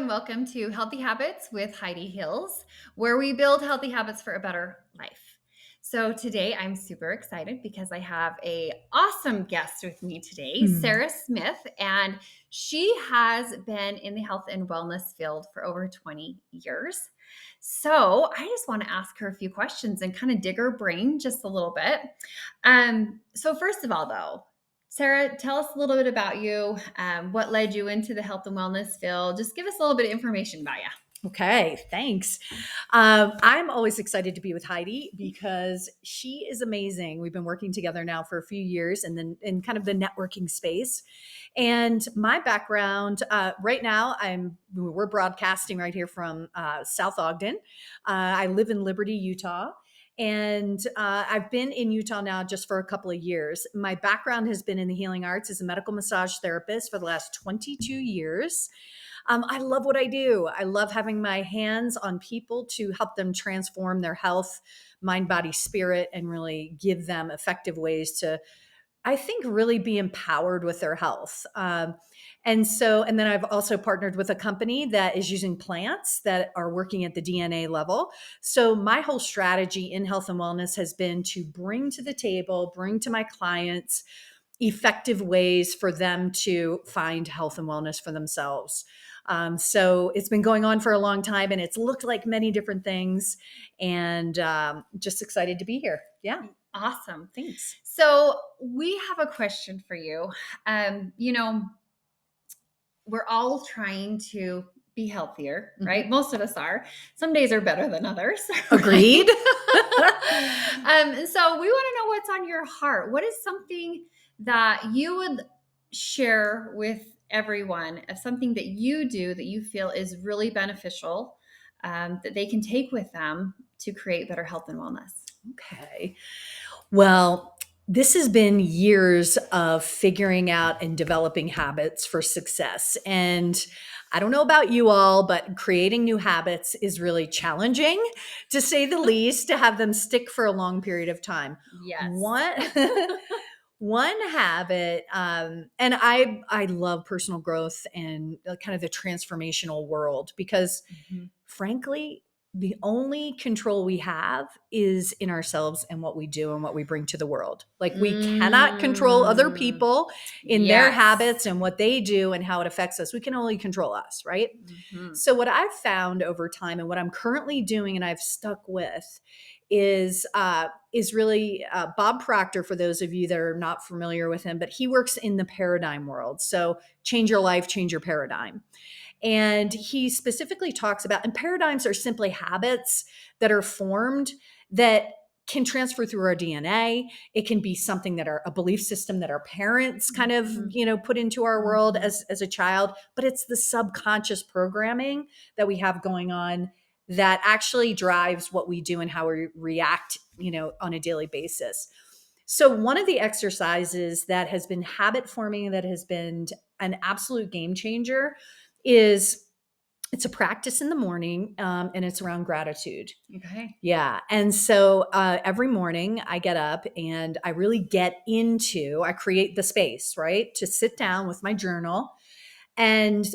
welcome to Healthy Habits with Heidi Hills, where we build healthy habits for a better life. So today I'm super excited because I have a awesome guest with me today, Hmm. Sarah Smith, and she has been in the health and wellness field for over 20 years. So I just want to ask her a few questions and kind of dig her brain just a little bit. So first of all, though, Sarah, tell us a little bit about you. What led you into the health and wellness field? Just give us a little bit of information about you. Okay, thanks. I'm always excited to be with Heidi because she is amazing. We've been working together now for a few years and then in kind of the networking space. And my background right now, we're broadcasting right here from South Ogden. I live in Liberty, Utah. And I've been in Utah now just for a couple of years. My background has been in the healing arts as a medical massage therapist for the last 22 years. I love what I do. I love having my hands on people to help them transform their health, mind, body, spirit, and really give them effective ways to, I think, really be empowered with their health. And then I've also partnered with a company that is using plants that are working at the DNA level. So my whole strategy in health and wellness has been to bring to the table, bring to my clients effective ways for them to find health and wellness for themselves. So it's been going on for a long time and it's looked like many different things and just excited to be here. Yeah. Awesome. Thanks. So we have a question for you. Um, you know, we're all trying to be healthier, right? Mhm. Most of us are. Some days are better than others, right? Agreed. And so we want to know what's on your heart. What is something that you would share with everyone of something that you do that you feel is really beneficial, that they can take with them to create better health and wellness? Okay. Well, this has been years of figuring out and developing habits for success. And I don't know about you all, but creating new habits is really challenging, to say the least, to have them stick for a long period of time. Yes. One, one habit, and I love personal growth and kind of the transformational world because Mhm. frankly, the only control we have is in ourselves and what we do and what we bring to the world. Like we cannot control other Mm, people in their yes. habits and what they do and how it affects us. We can only control us, right? Mhm. So what I've found over time and what I'm currently doing and I've stuck with is really Bob Proctor. For those of you that are not familiar with him, but he works in the paradigm world. So change your life, change your paradigm. And he specifically talks about, and paradigms are simply habits that are formed that can transfer through our DNA. It can be something that a belief system that our parents kind of, Mhm. put into our world Mhm. as a child, but it's the subconscious programming that we have going on that actually drives what we do and how we react, on a daily basis. So one of the exercises that has been habit forming, that has been an absolute game changer, is it's a practice in the morning, and it's around gratitude. Okay. Yeah. And so every morning I get up and I really I create the space, right, to sit down with my journal and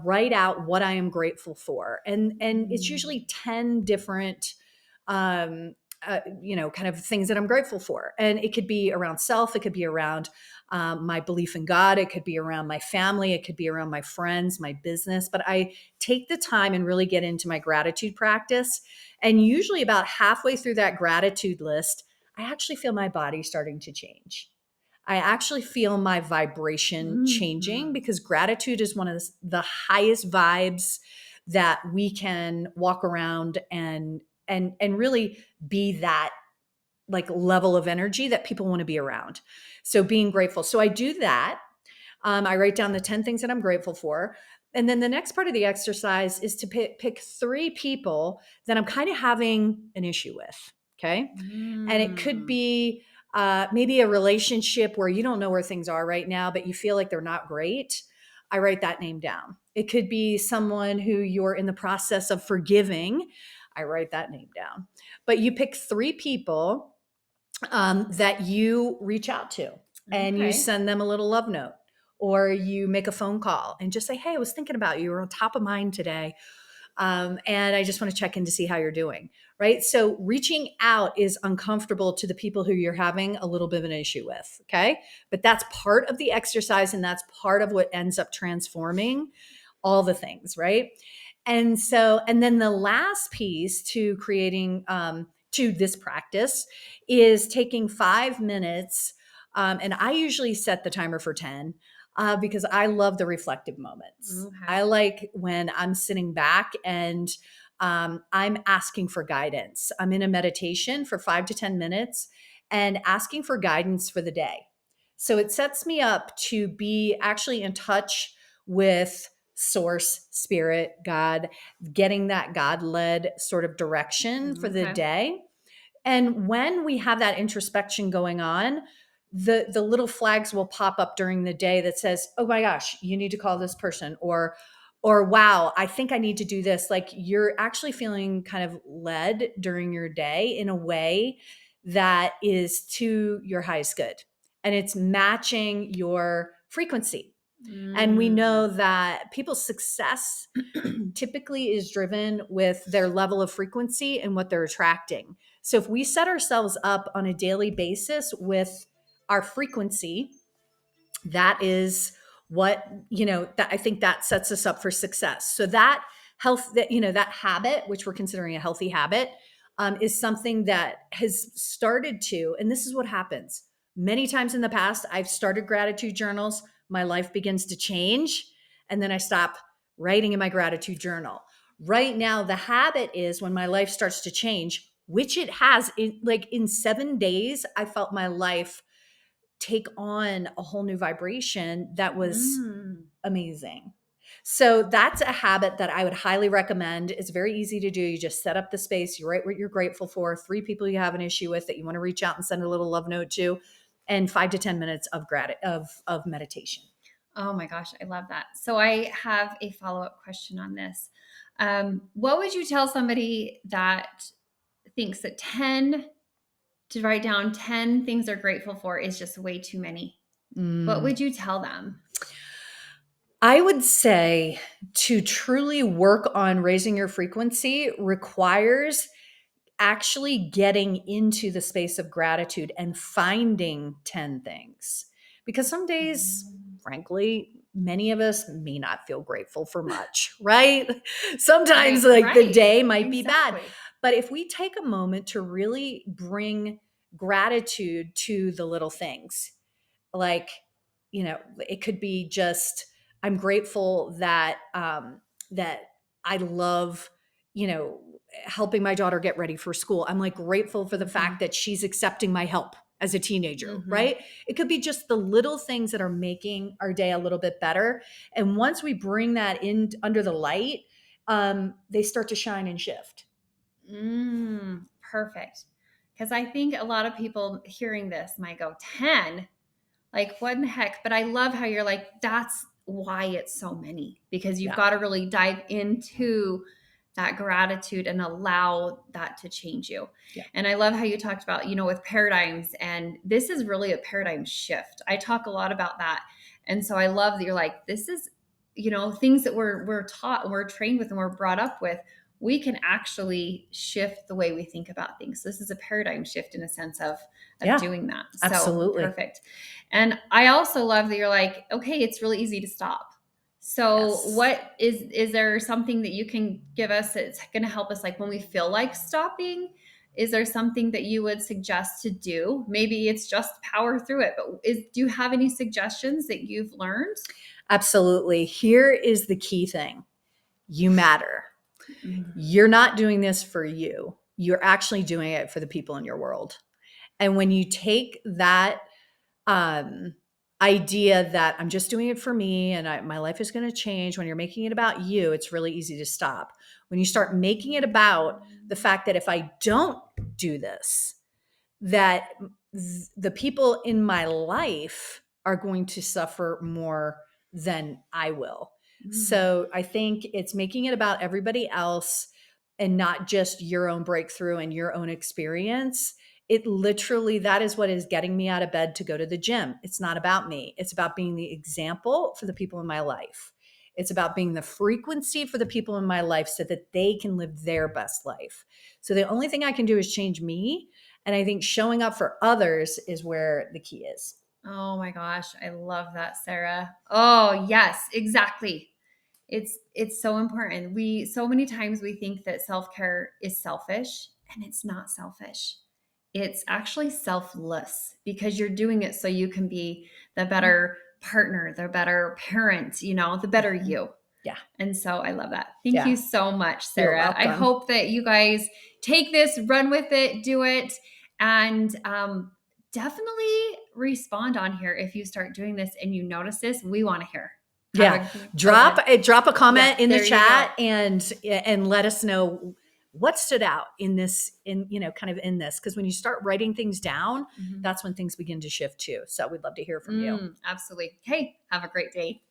write out what I am grateful for. And it's Mm. usually 10 different um kind of things that I'm grateful for. And it could be around self, it could be around my belief in God, it could be around my family, it could be around my friends, my business. But I take the time and really get into my gratitude practice. And usually about halfway through that gratitude list, I actually feel my body starting to change. I actually feel my vibration changing Mhm. because gratitude is one of the highest vibes that we can walk around and really be that like level of energy that people want to be around. So being grateful. So I do that. I write down the 10 things that I'm grateful for. And then the next part of the exercise is to pick three people that I'm kind of having an issue with. Okay. And it could Mm. be maybe a relationship where you don't know where things are right now, but you feel like they're not great. I write that name down. It could be someone who you're in the process of forgiving. I write that name down. But you pick three people that you reach out to and you Okay. send them a little love note or you make a phone call and just say, hey, I was thinking about you. You're on top of mind today. And I just want to check in to see how you're doing. Right. So reaching out is uncomfortable to the people who you're having a little bit of an issue with. Okay. But that's part of the exercise, and that's part of what ends up transforming all the things. Right. And so, and then the last piece to creating, to this practice is taking 5 minutes. And I usually set the timer for 10 because I love the reflective moments. Okay. I like when I'm sitting back and I'm asking for guidance. I'm in a meditation for 5 to 10 minutes and asking for guidance for the day. So it sets me up to be actually in touch with source, spirit, God, getting that God led sort of direction for the Okay. day. And when we have that introspection going on, the little flags will pop up during the day that says, "Oh my gosh, you need to call this person," or "Wow, I think I need to do this." Like you're actually feeling kind of led during your day in a way that is to your highest good, and it's matching your frequency. And we know that people's success typically is driven with their level of frequency and what they're attracting. So if we set ourselves up on a daily basis with our frequency, that is what, that I think that sets us up for success. So that health, that, that habit, which we're considering a healthy habit, is something that has started to, and this is what happens. Many times in the past, I've started gratitude journals. My life begins to change, and then I stop writing in my gratitude journal. Right now, the habit is when my life starts to change, which it has, in 7 days, I felt my life take on a whole new vibration that was amazing. So that's a habit that I would highly recommend. It's very easy to do. You just set up the space, you write what you're grateful for, 3 people you have an issue with that you want to reach out and send a little love note to, and 5 to 10 minutes of meditation. Oh my gosh, I love that. So I have a follow-up question on this. What would you tell somebody that thinks that 10 to write down 10 things they're grateful for is just way too many? What would you tell them? I would say to truly work on raising your frequency requires actually getting into the space of gratitude and finding 10 things. Because some days, frankly, many of us may not feel grateful for much, right? Sometimes, like the day might be bad. Exactly. But if we take a moment to really bring gratitude to the little things, like, it could be just, I'm grateful that that I love, helping my daughter get ready for school. I'm like grateful for the fact that she's accepting my help as a teenager, right? It could be just the little things that are making our day a little bit better. And once we bring that in under the light, they start to shine and shift. Perfect. Because I think a lot of people hearing this might go, 10? Like, what in the heck? But I love how you're like, that's why it's so many, because you've Yeah. got to really dive into that gratitude and allow that to change you. Yeah. And I love how you talked about, with paradigms, and this is really a paradigm shift. I talk a lot about that. And so I love that you're like, this is, things that we're taught and we're trained with and we're brought up with. We can actually shift the way we think about things. So this is a paradigm shift in a sense of doing that. So absolutely. perfect. And I also love that you're like, okay, it's really easy to stop. So Yes. what is there something that you can give us that's going to help us, like when we feel like stopping? Is there something that you would suggest to do? Maybe it's just power through it, but do you have any suggestions that you've learned? Absolutely. Here is the key thing. You matter. You're not doing this for you. You're actually doing it for the people in your world. And when you take that idea that I'm just doing it for me and my life is going to change, when you're making it about you, it's really easy to stop. When you start making it about the fact that if I don't do this, that the people in my life are going to suffer more than I will. So I think it's making it about everybody else and not just your own breakthrough and your own experience. it literally, that is what is getting me out of bed to go to the gym. It's not about me. It's about being the example for the people in my life. It's about being the frequency for the people in my life so that they can live their best life. So the only thing I can do is change me. And I think showing up for others is where the key is. Oh my gosh, I love that, Sarah. Oh, yes, exactly. It's so important. We so many times we think that self-care is selfish, and it's not selfish. It's actually selfless because you're doing it so you can be the better partner, the better parent, the better you. Yeah. And so I love that. Thank Yeah. you so much, You're Sarah. I welcome. hope that you guys take this, run with it, do it, and definitely respond on here if you start doing this and you notice this. We want to hear. Yeah. Okay. Drop a comment Yeah, in the there you chat go. and let us know what stood out in this, kind of in this. Because when you start writing things down, Mhm. that's when things begin to shift too. So we'd love to hear from you. Absolutely. Hey, have a great day.